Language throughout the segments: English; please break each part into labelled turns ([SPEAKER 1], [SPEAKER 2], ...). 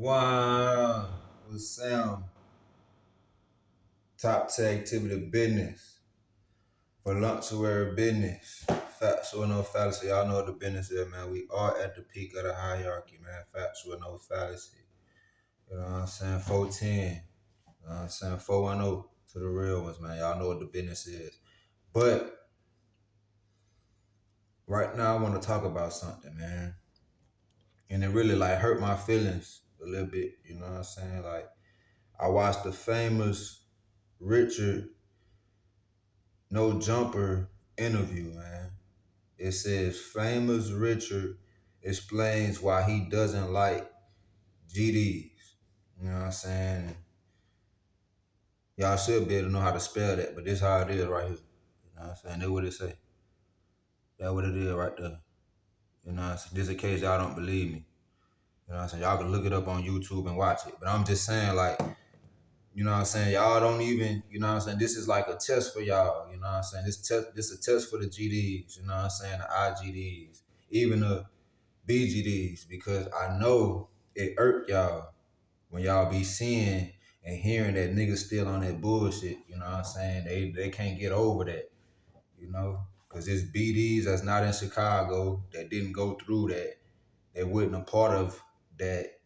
[SPEAKER 1] Wow, with Sam, top to activity business, voluptuary business, factual no fallacy. Y'all know what the business is, man. We are at the peak of the hierarchy, man. Factual no fallacy. You know what I'm saying? 410. You know what I'm saying? 410 to the real ones, man. Y'all know what the business is. But right now, I want to talk about something, man. And it really like hurt my feelings a little bit. You know what I'm saying? Like I watched the famous Richard No Jumper interview, man. It says famous Richard explains why he doesn't like GDs. You know what I'm saying? Y'all should be able to know how to spell that, but this is how it is right here. You know what I'm saying? That's what it say. That's what it is right there. You know what I'm saying? Just in case y'all don't believe me. You know what I'm saying? Y'all can look it up on YouTube and watch it. But I'm just saying, like, you know what I'm saying? Y'all don't even, you know what I'm saying? This is like a test for y'all. You know what I'm saying? This is a test for the GDs, you know what I'm saying? The IGDs, even the BGDs, because I know it irked y'all when y'all be seeing and hearing that niggas still on that bullshit, you know what I'm saying? They can't get over that, you know? Because it's BDs that's not in Chicago, that didn't go through that, that wasn't a part of that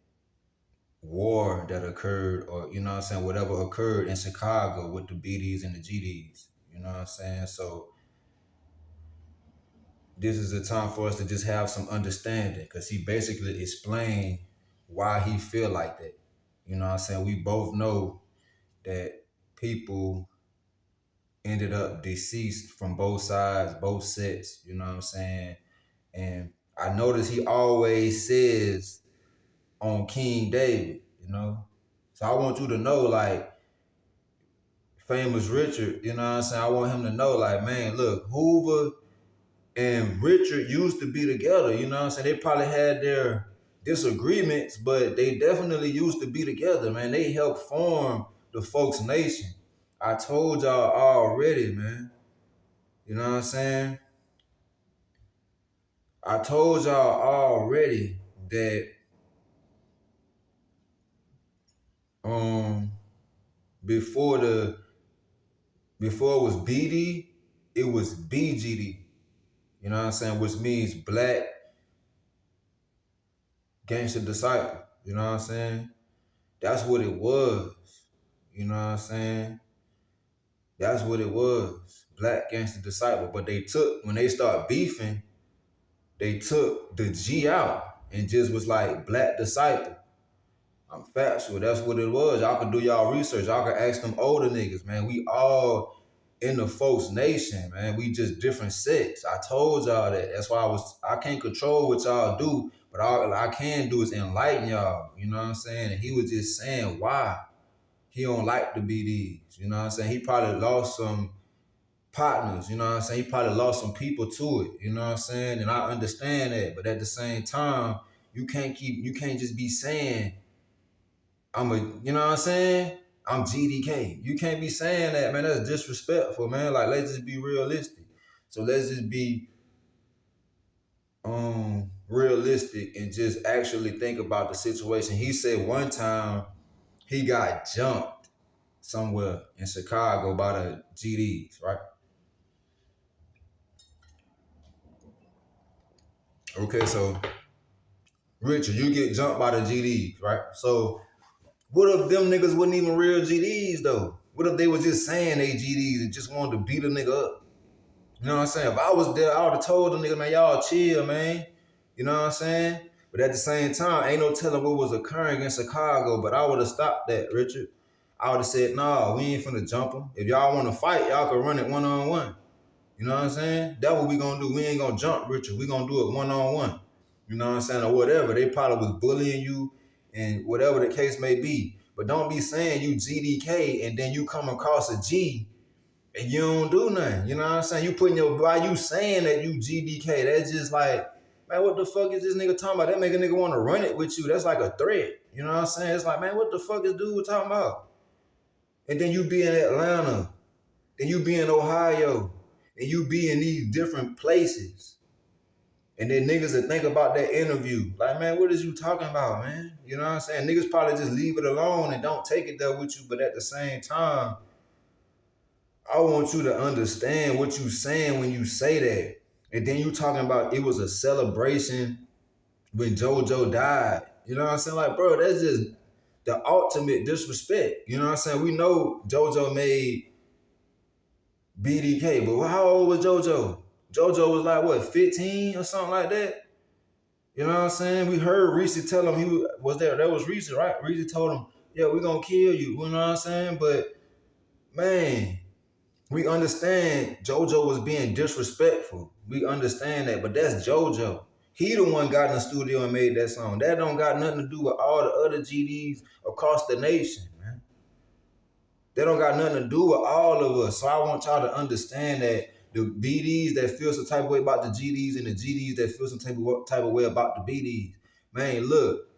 [SPEAKER 1] war that occurred, or you know what I'm saying, whatever occurred in Chicago with the BDs and the GDs. You know what I'm saying? So this is a time for us to just have some understanding, because he basically explained why he feel like that. You know what I'm saying? We both know that people ended up deceased from both sides, both sets, you know what I'm saying? And I notice he always says on King David, you know? So I want you to know, like, famous Richard, you know what I'm saying? I want him to know, like, man, look, Hoover and Richard used to be together, you know what I'm saying? They probably had their disagreements, but they definitely used to be together, man. They helped form the Folks Nation. I told y'all already, man. You know what I'm saying? I told y'all already that um before before it was BD, it was BGD. You know what I'm saying? Which means Black Gangster Disciple. You know what I'm saying? That's what it was. You know what I'm saying? That's what it was. Black Gangster Disciple. But they took, when they start beefing, they took the G out and just was like Black Disciple. I'm factual. That's what it was. Y'all can do y'all research. Y'all can ask them older niggas, man. We all in the Folks Nation, man. We just different sets. I told y'all that. That's why I can't control what y'all do, but all I can do is enlighten y'all. You know what I'm saying? And he was just saying why he don't like the BDs. You know what I'm saying? He probably lost some partners. You know what I'm saying? He probably lost some people to it. You know what I'm saying? And I understand that. But at the same time, you can't just be saying, you know what I'm saying? I'm GDK. You can't be saying that, man. That's disrespectful, man. Like, let's just be realistic. So let's just be realistic and just actually think about the situation. He said one time he got jumped somewhere in Chicago by the GDs, right? Okay, so Richard, you get jumped by the GDs, right? So what if them niggas wasn't even real GDs though? What if they was just saying they GDs and just wanted to beat a nigga up? You know what I'm saying? If I was there, I would have told the nigga, man, y'all chill, man. You know what I'm saying? But at the same time, ain't no telling what was occurring in Chicago, but I would have stopped that, Richard. I would have said, nah, we ain't finna jump them. If y'all want to fight, y'all can run it one-on-one. You know what I'm saying? That's what we gonna do. We ain't gonna jump, Richard. We gonna do it one-on-one. You know what I'm saying? Or whatever. They probably was bullying you and whatever the case may be. But don't be saying you GDK and then you come across a G and you don't do nothing. You know what I'm saying? You putting by you saying that you GDK, that's just like, man, what the fuck is this nigga talking about? That make a nigga want to run it with you. That's like a threat. You know what I'm saying? It's like, man, what the fuck is dude talking about? And then you be in Atlanta, then you be in Ohio, and you be in these different places. And then niggas that think about that interview, like, man, what is you talking about, man? You know what I'm saying? Niggas probably just leave it alone and don't take it there with you, but at the same time, I want you to understand what you saying when you say that. And then you talking about it was a celebration when JoJo died. You know what I'm saying? Like, bro, that's just the ultimate disrespect. You know what I'm saying? We know JoJo made BDK, but how old was JoJo? JoJo was like, what, 15 or something like that? You know what I'm saying? We heard Reese tell him he was there. That was Reese, right? Reese told him, yeah, we're going to kill you. You know what I'm saying? But, man, we understand JoJo was being disrespectful. We understand that, but that's JoJo. He the one got in the studio and made that song. That don't got nothing to do with all the other GDs across the nation, man. That don't got nothing to do with all of us. So I want y'all to understand that the BDs that feel some type of way about the GDs and the GDs that feel some type of way about the BDs. Man, look,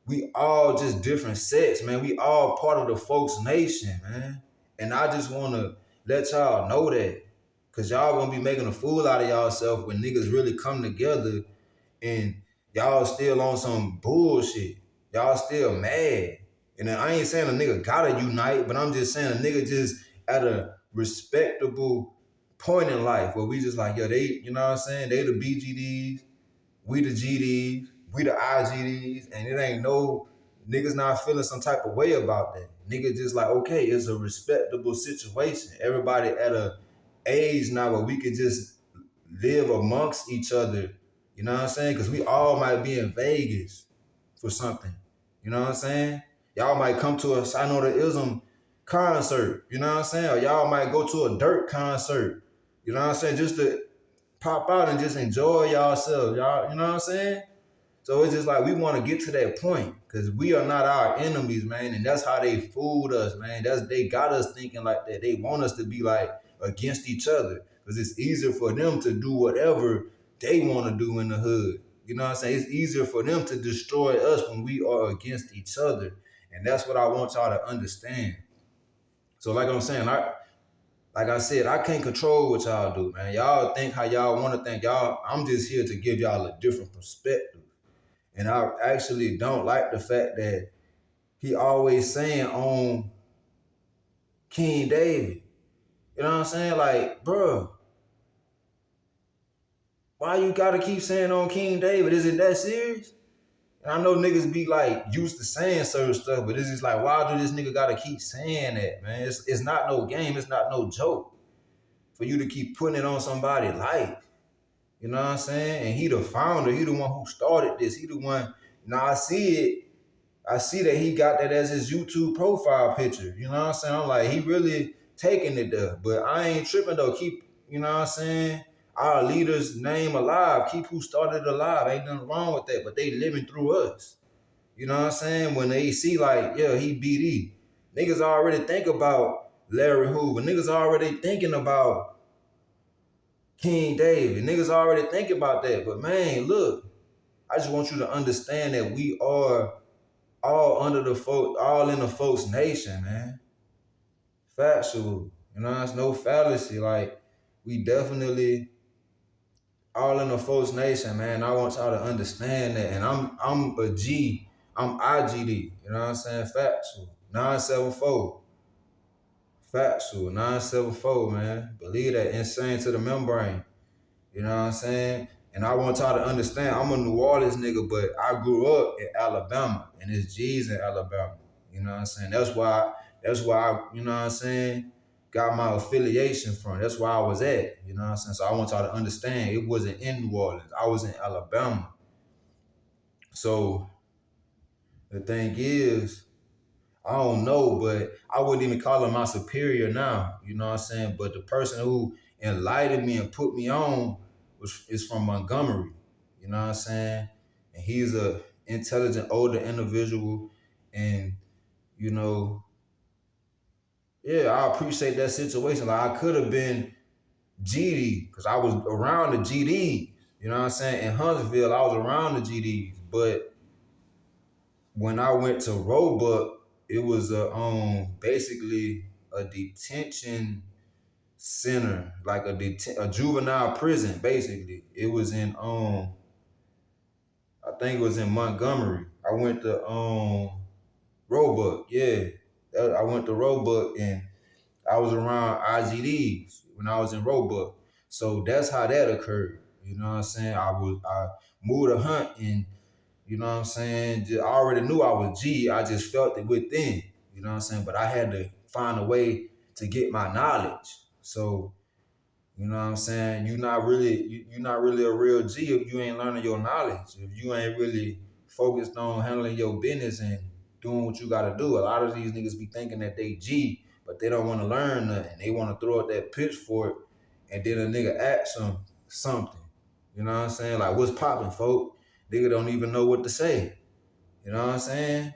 [SPEAKER 1] we all just different sets, man. We all part of the folks nation, man. And I just want to let y'all know that. Because y'all going to be making a fool out of y'allself when niggas really come together and y'all still on some bullshit. Y'all still mad. And I ain't saying a nigga gotta unite, but I'm just saying a nigga just at a respectable point in life where we just like, yo, they, you know what I'm saying? They the BGDs, we the GDs, we the IGDs, and it ain't no, niggas not feeling some type of way about that. Niggas just like, okay, it's a respectable situation. Everybody at a age now where we could just live amongst each other, you know what I'm saying? Because we all might be in Vegas for something, you know what I'm saying? Y'all might come to a I Know the Ism concert, you know what I'm saying? Or y'all might go to a Dirt concert, you know what I'm saying? Just to pop out and just enjoy yourselves, y'all, you know what I'm saying? So it's just like we want to get to that point because we are not our enemies, man. And that's how they fooled us, man. They got us thinking like that. They want us to be like against each other because it's easier for them to do whatever they want to do in the hood. You know what I'm saying? It's easier for them to destroy us when we are against each other. And that's what I want y'all to understand. So like I'm saying, like I said, I can't control what y'all do, man. Y'all think how y'all want to think. I'm just here to give y'all a different perspective. And I actually don't like the fact that he always saying on King David. You know what I'm saying? Like, bro, why you gotta keep saying on King David? Is it that serious? And I know niggas be like used to saying certain stuff, but it's just like, why do this nigga gotta keep saying that, man? It's not no game, it's not no joke for you to keep putting it on somebody's life. You know what I'm saying? And he the founder, he the one who started this. He the one, now I see it. I see that he got that as his YouTube profile picture. You know what I'm saying? I'm like, he really taking it there. But I ain't tripping though. Keep, you know what I'm saying? Our leader's name alive. Keep who started alive. Ain't nothing wrong with that. But they living through us. You know what I'm saying? When they see like, yeah, he BD. Niggas already think about Larry Hoover. Niggas already thinking about King David. Niggas already think about that. But man, look, I just want you to understand that we are all under the folk, all in the folks nation, man. Factual. You know, there's no fallacy. Like, we definitely all in the folks nation, man. I want y'all to understand that. And I'm a G. I'm IGD. You know what I'm saying? Factual. 974. Factual. 974, man. Believe that. Insane to the membrane. You know what I'm saying? And I want y'all to understand, I'm a New Orleans nigga, but I grew up in Alabama, and it's G's in Alabama. You know what I'm saying? That's why I, you know what I'm saying, got my affiliation from. That's where I was at. You know what I'm saying? So I want y'all to understand, it wasn't in New Orleans. I was in Alabama. So the thing is, I don't know, but I wouldn't even call him my superior now. You know what I'm saying? But the person who enlightened me and put me on is from Montgomery. You know what I'm saying? And he's a intelligent older individual. And, you know, yeah, I appreciate that situation. Like I could have been GD because I was around the GDs. You know what I'm saying? In Huntsville, I was around the GDs. But when I went to Roebuck, it was basically a detention center, like a juvenile prison. Basically, it was in I think it was in Montgomery. I went to Roebuck, yeah. I went to Roebuck and I was around IGDs when I was in Roebuck. So that's how that occurred. You know what I'm saying? I moved to Hunt and you know what I'm saying? I already knew I was G. I just felt it within. You know what I'm saying? But I had to find a way to get my knowledge. So you know what I'm saying? You're not really a real G if you ain't learning your knowledge. If you ain't really focused on handling your business and doing what you gotta do. A lot of these niggas be thinking that they G, but they don't want to learn nothing. They want to throw out that pitchfork and then a nigga asks them something. You know what I'm saying? Like, what's popping, folk? Nigga don't even know what to say. You know what I'm saying?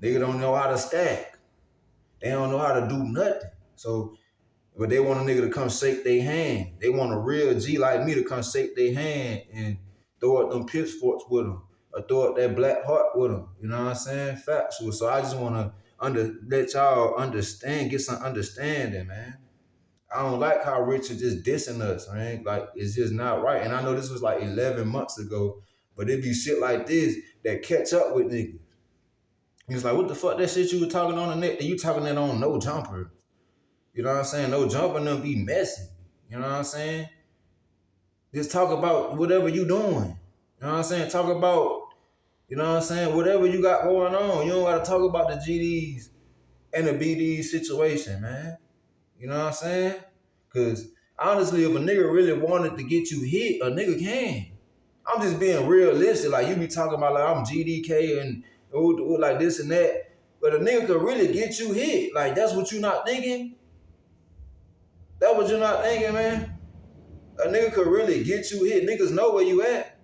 [SPEAKER 1] Nigga don't know how to stack. They don't know how to do nothing. So but they want a nigga to come shake their hand. They want a real G like me to come shake their hand and throw up them pitchforks with them or throw up that black heart with them. You know what I'm saying? Factual. So I just want to let y'all understand, get some understanding, man. I don't like how Richard just dissing us, man. Like, it's just not right. And I know this was like 11 months ago, but it be shit like this that catch up with niggas. He's like, what the fuck that shit you were talking on the net that you talking that on No Jumper? You know what I'm saying? No jumping them be messy. You know what I'm saying? Just talk about whatever you doing. You know what I'm saying? Talk about, you know what I'm saying, whatever you got going on. You don't gotta talk about the GDs and the BDs situation, man. You know what I'm saying? Cause honestly, if a nigga really wanted to get you hit, a nigga can. I'm just being realistic. Like you be talking about like I'm GDK and like this and that. But a nigga could really get you hit. Like that's what you not thinking? That what you not thinking, man? A nigga could really get you hit. Niggas know where you at.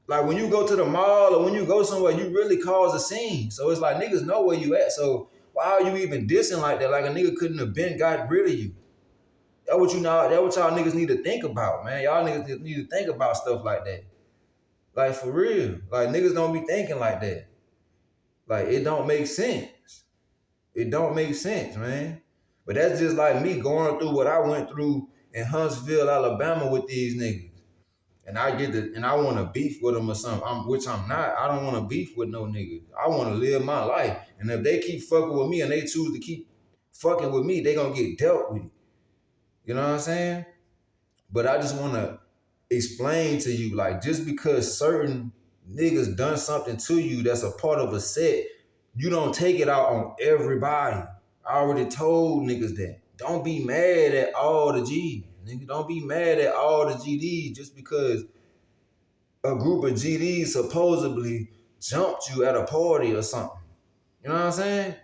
[SPEAKER 1] Like when you go to the mall or when you go somewhere, you really cause a scene. So it's like niggas know where you at. So why are you even dissing like that? Like a nigga couldn't have been got rid of you. That what you know. That what y'all niggas need to think about, man. Y'all niggas need to think about stuff like that. Like for real. Like niggas don't be thinking like that. Like it don't make sense. It don't make sense, man. But that's just like me going through what I went through in Huntsville, Alabama with these niggas. And I want to beef with them or something, which I'm not. I don't want to beef with no niggas. I want to live my life. And if they keep fucking with me and they choose to keep fucking with me, they gonna get dealt with. You know what I'm saying? But I just want to explain to you, like, just because certain niggas done something to you that's a part of a set, you don't take it out on everybody. I already told niggas that. Don't be mad at all the G's. Nigga, don't be mad at all the GDs just because a group of GDs supposedly jumped you at a party or something. You know what I'm saying?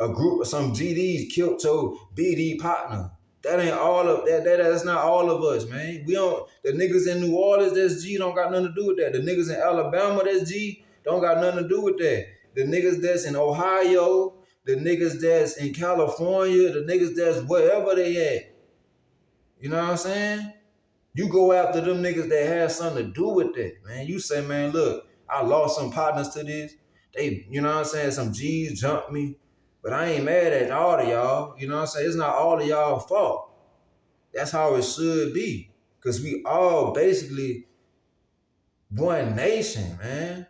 [SPEAKER 1] A group of some GDs killed your BD partner. That ain't all of that. That's not all of us, man. We don't. The niggas in New Orleans that's G don't got nothing to do with that. The niggas in Alabama that's G don't got nothing to do with that. The niggas that's in Ohio, the niggas that's in California, the niggas that's wherever they at. You know what I'm saying? You go after them niggas that have something to do with that, man. You say, man, look, I lost some partners to this. They, you know what I'm saying? Some G's jumped me. But I ain't mad at all of y'all. You know what I'm saying? It's not all of y'all fault. That's how it should be. Because we all basically one nation, man.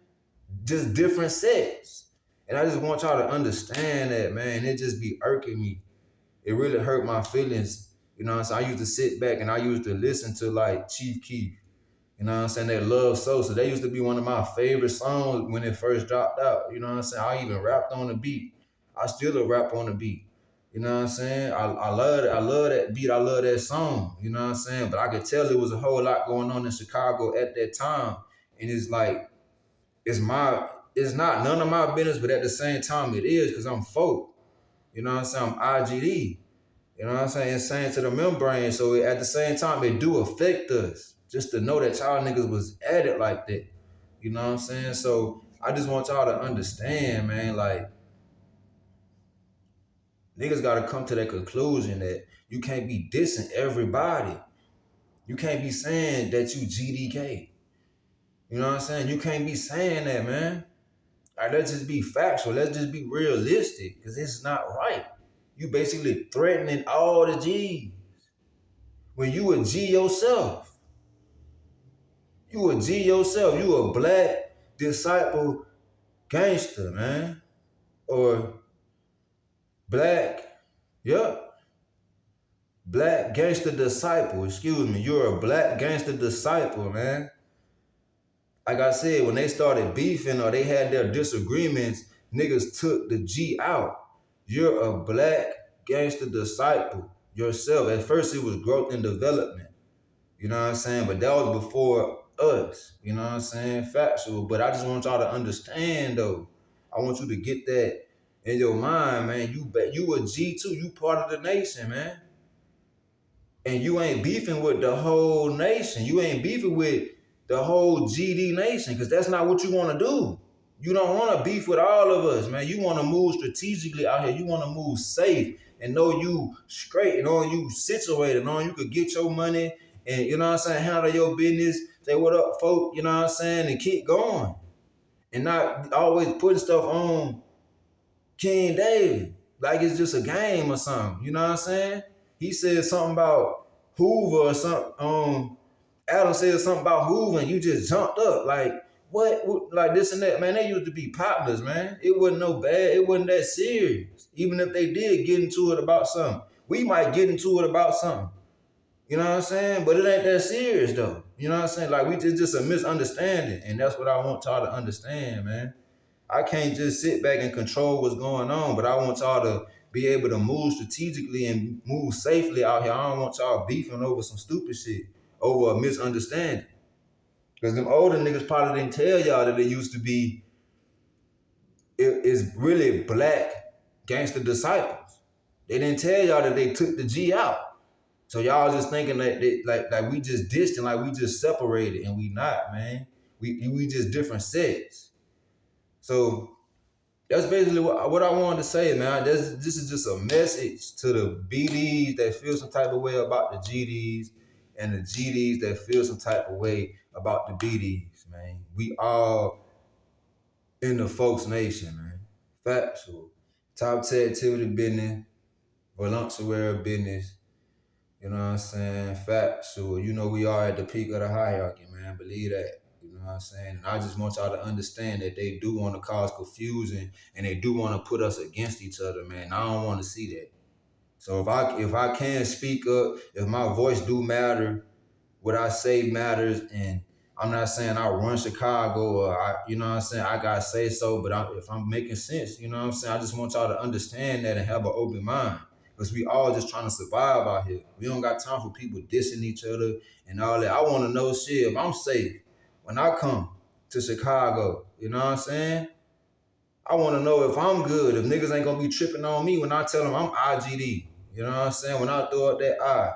[SPEAKER 1] Just different sets. And I just want y'all to understand that, man. It just be irking me. It really hurt my feelings. You know what I'm saying? I used to sit back and I used to listen to like Chief Keef. You know what I'm saying? That Love Sosa. That used to be one of my favorite songs when it first dropped out. You know what I'm saying? I even rapped on the beat. I still rap on the beat. You know what I'm saying? I love it. I love that beat. I love that song. You know what I'm saying? But I could tell it was a whole lot going on in Chicago at that time. And it's like, it's not none of my business, but at the same time it is because I'm folk. You know what I'm saying? I'm IGD. You know what I'm saying? Insane to the membrane. So at the same time, it do affect us. Just to know that y'all niggas was at it like that. You know what I'm saying? So I just want y'all to understand, man, like, niggas gotta come to that conclusion that you can't be dissing everybody. You can't be saying that you GDK. You know what I'm saying? You can't be saying that, man. Like, let's just be factual. Let's just be realistic, because it's not right. You basically threatening all the G's when you a G yourself. You a G yourself. You a black disciple gangster, man. Or black, yep, black gangster disciple. Excuse me. You're a black gangster disciple, man. Like I said, when they started beefing or they had their disagreements, niggas took the G out. You're a black gangster disciple yourself. At first, it was growth and development. You know what I'm saying? But that was before us. You know what I'm saying? Factual. But I just want y'all to understand, though. I want you to get that in your mind, man. You a G too. You part of the nation, man. And you ain't beefing with the whole nation. You ain't beefing with the whole GD nation, because that's not what you want to do. You don't want to beef with all of us, man. You want to move strategically out here. You want to move safe and know you straight and know you situated, know you could get your money and, you know what I'm saying, handle your business, say what up, folk, you know what I'm saying, and keep going. And not always putting stuff on King David like it's just a game or something. You know what I'm saying? He said something about Hoover or something. Adam said something about Hoover and you just jumped up. Like, what? Like this and that. Man, they used to be partners, man. It wasn't no bad. It wasn't that serious. Even if they did get into it about something. We might get into it about something. You know what I'm saying? But it ain't that serious, though. You know what I'm saying? Like, we just a misunderstanding. And that's what I want y'all to understand, man. I can't just sit back and control what's going on, but I want y'all to be able to move strategically and move safely out here. I don't want y'all beefing over some stupid shit, over a misunderstanding. Because them older niggas probably didn't tell y'all that it used to be, it's really black gangster disciples. They didn't tell y'all that they took the G out. So y'all just thinking that like we just distant, like we just separated, and we not, man. We just different sets. So that's basically what I wanted to say, man. This is just a message to the BDs that feel some type of way about the GDs and the GDs that feel some type of way about the BDs, man. We all in the folks nation, man. Factual. Top 10 activity business, volunteer business, you know what I'm saying? Factual. You know we are at the peak of the hierarchy, man. Believe that. You know what I'm saying? And I just want y'all to understand that they do want to cause confusion and they do want to put us against each other, man. I don't want to see that. So if I can speak up, if my voice do matter, what I say matters, and I'm not saying I run Chicago or you know what I'm saying, I gotta say so, but if I'm making sense, you know what I'm saying, I just want y'all to understand that and have an open mind. Because we all just trying to survive out here. We don't got time for people dissing each other and all that. I want to know shit if I'm safe when I come to Chicago. You know what I'm saying? I want to know if I'm good, if niggas ain't gonna be tripping on me when I tell them I'm IGD. You know what I'm saying? When I throw up that I.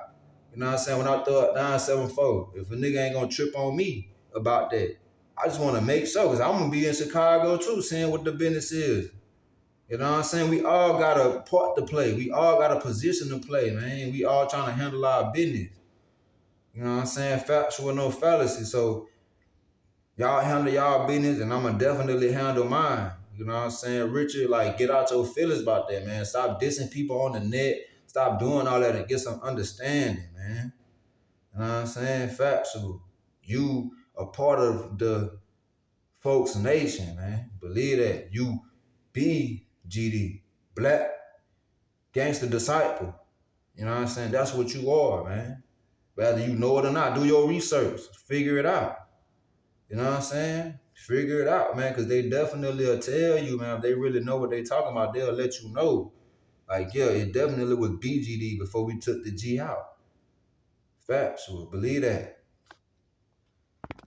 [SPEAKER 1] You know what I'm saying? When I throw up 974, if a nigga ain't gonna trip on me about that, I just want to make sure, because I'm gonna be in Chicago too, seeing what the business is. You know what I'm saying? We all got a part to play. We all got a position to play, man. We all trying to handle our business. You know what I'm saying? Factual, no fallacy. So y'all handle y'all business and I'ma definitely handle mine. You know what I'm saying? Richard, like, get out your feelings about that, man. Stop dissing people on the net. Stop doing all that and get some understanding, man. You know what I'm saying? Factual. You a part of the folks nation, man. Believe that. You be GD. Black gangster disciple. You know what I'm saying? That's what you are, man. Whether you know it or not, do your research. Figure it out. You know what I'm saying? Figure it out, man, because they definitely will tell you, man. If they really know what they talking about, they'll let you know. Like, yeah, it definitely was BGD before we took the G out. Factual. Believe that.